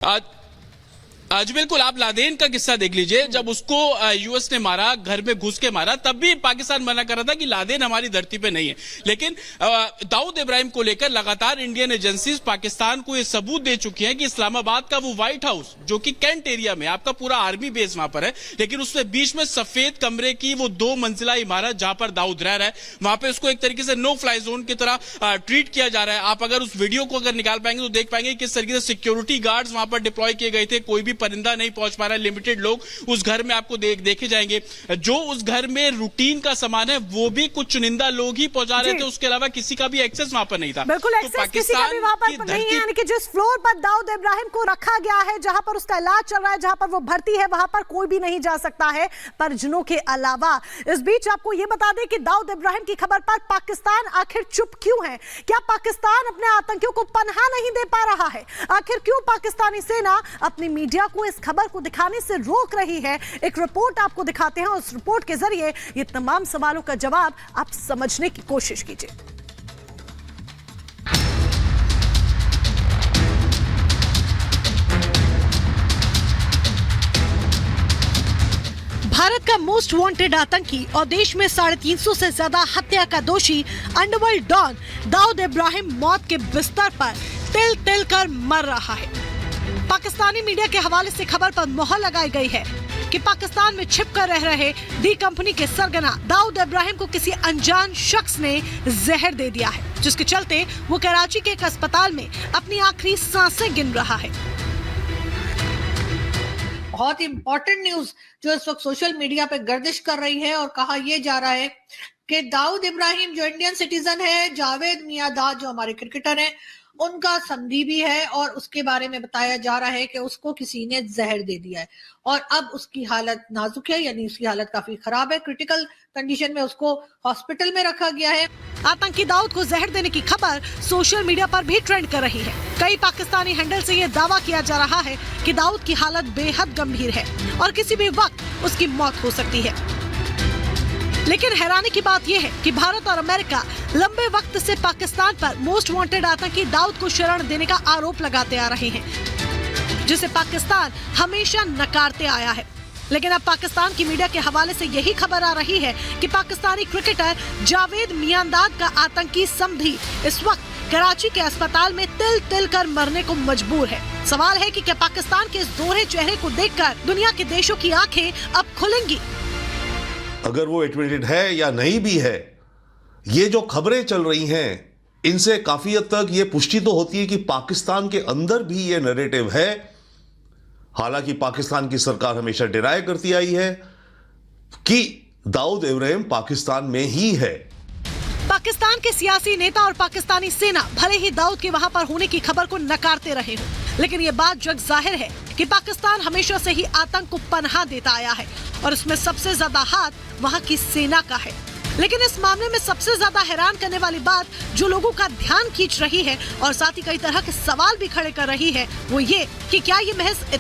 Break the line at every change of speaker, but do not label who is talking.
आज बिल्कुल आप लादेन का किस्सा देख लीजिए। जब उसको यूएस ने मारा, घर में घुस के मारा, तब भी पाकिस्तान मना कर रहा था कि लादेन हमारी धरती पे नहीं है। लेकिन दाऊद इब्राहिम को लेकर लगातार इंडियन एजेंसीज पाकिस्तान को ये सबूत दे चुकी हैं कि इस्लामाबाद का वो व्हाइट हाउस जो कि कैंट एरिया में, आपका पूरा आर्मी बेस वहां पर है, लेकिन उसके बीच में सफेद कमरे की वो 2 मंजिला इमारत जहां पर दाऊद रह रहा है, वहां पे उसको एक तरीके से नो फ्लाई जोन की तरह ट्रीट किया जा रहा है। आप अगर उस वीडियो को अगर निकाल पाएंगे तो देख पाएंगे किस तरीके से सिक्योरिटी गार्ड्स वहां पर डिप्लॉय किए गए थे। कोई भी परिंदा नहीं पहुंच पा रहा है, लिमिटेड लोग उस घर में आपको देखे जाएंगे। जो उस घर में रूटीन का सामान है वो भी कुछ चुनिंदा लोग ही पहुंचा रहे थे, उसके अलावा किसी का भी एक्सेस वहां पर नहीं था।
बिल्कुल एक्सेस किसी का भी वहां पर नहीं है। यानी कि जिस फ्लोर पर दाऊद इब्राहिम को रखा गया है, जहां पर उसका इलाज चल रहा है, जहां पर वो भर्ती है, वहां पर कोई भी नहीं जा सकता है परिजनों के अलावा। इस बीच आपको यह बता दें कि दाऊद इब्राहिम की खबर पर पाकिस्तान आखिर चुप क्यों है? क्या पाकिस्तान अपने आतंकियों को पनाह नहीं दे पा रहा है? आखिर क्यों पाकिस्तानी सेना अपनी मीडिया को इस खबर को दिखाने से रोक रही है? एक रिपोर्ट आपको दिखाते हैं और उस रिपोर्ट के जरिए ये तमाम सवालों का जवाब आप समझने की कोशिश कीजिए। भारत का मोस्ट वांटेड आतंकी और देश में 350 से ज्यादा हत्या का दोषी अंडरवर्ल्ड डॉन दाऊद इब्राहिम मौत के बिस्तर पर तिल तिल कर मर रहा है। पाकिस्तानी मीडिया के हवाले से खबर पर मोहर लगाई गई है कि पाकिस्तान में छिपकर रह रहे दी कंपनी के सरगना दाऊद इब्राहिम को किसी अनजान शख्स ने जहर दे दिया है, जिसके चलते वो कराची के एक अस्पताल में अपनी आखिरी सांसें गिन रहा है।
बहुत इंपॉर्टेंट न्यूज जो इस वक्त सोशल मीडिया पे गर्दिश कर रही है और कहा यह जा रहा है कि दाऊद इब्राहिम जो इंडियन सिटीजन है, जावेद मियांदाद जो हमारे क्रिकेटर हैं, उनका संधि भी है और उसके बारे में बताया जा रहा है कि उसको किसी ने जहर दे दिया है और अब उसकी हालत नाजुक है, यानी उसकी हालत काफी खराब है। क्रिटिकल कंडीशन में उसको हॉस्पिटल में रखा गया है।
आतंकी दाऊद को जहर देने की खबर सोशल मीडिया पर भी ट्रेंड कर रही है। कई पाकिस्तानी हैंडल से यह दावा किया जा रहा है कि दाऊद की हालत बेहद गंभीर है और किसी भी वक्त उसकी मौत हो सकती है। लेकिन हैरानी की बात यह है कि भारत और अमेरिका लंबे वक्त से पाकिस्तान पर मोस्ट वांटेड आतंकी दाऊद को शरण देने का आरोप लगाते आ रहे हैं, जिसे पाकिस्तान हमेशा नकारते आया है। लेकिन अब पाकिस्तान की मीडिया के हवाले से यही खबर आ रही है कि पाकिस्तानी क्रिकेटर जावेद मियांदाद का आतंकी संधि इस वक्त कराची के अस्पताल में तिल तिल कर मरने को मजबूर है। सवाल है कि क्या पाकिस्तान के इस दोहरे चेहरे को देखकर दुनिया के देशों की आंखें अब खुलेंगी?
अगर वो एडमिटेड है या नहीं भी है, ये जो खबरें चल रही हैं, इनसे काफी हद तक ये पुष्टि तो होती है कि पाकिस्तान के अंदर भी ये नैरेटिव है। हालांकि पाकिस्तान की सरकार हमेशा डिनाई करती आई है कि दाऊद इब्राहिम पाकिस्तान में ही है।
पाकिस्तान के सियासी नेता और पाकिस्तानी सेना भले ही दाऊद के वहां पर होने की खबर को नकारते रहे हो, लेकिन ये बात जग जाहिर है कि पाकिस्तान हमेशा से ही आतंक को पनाह देता आया है और इसमें सबसे ज्यादा हाथ वहां की सेना का है। लेकिन इस मामले में सबसे ज्यादा हैरान करने वाली बात जो लोगों का ध्यान खींच रही है और साथ ही कई तरह के सवाल भी खड़े कर रही है, वो ये कि क्या ये महज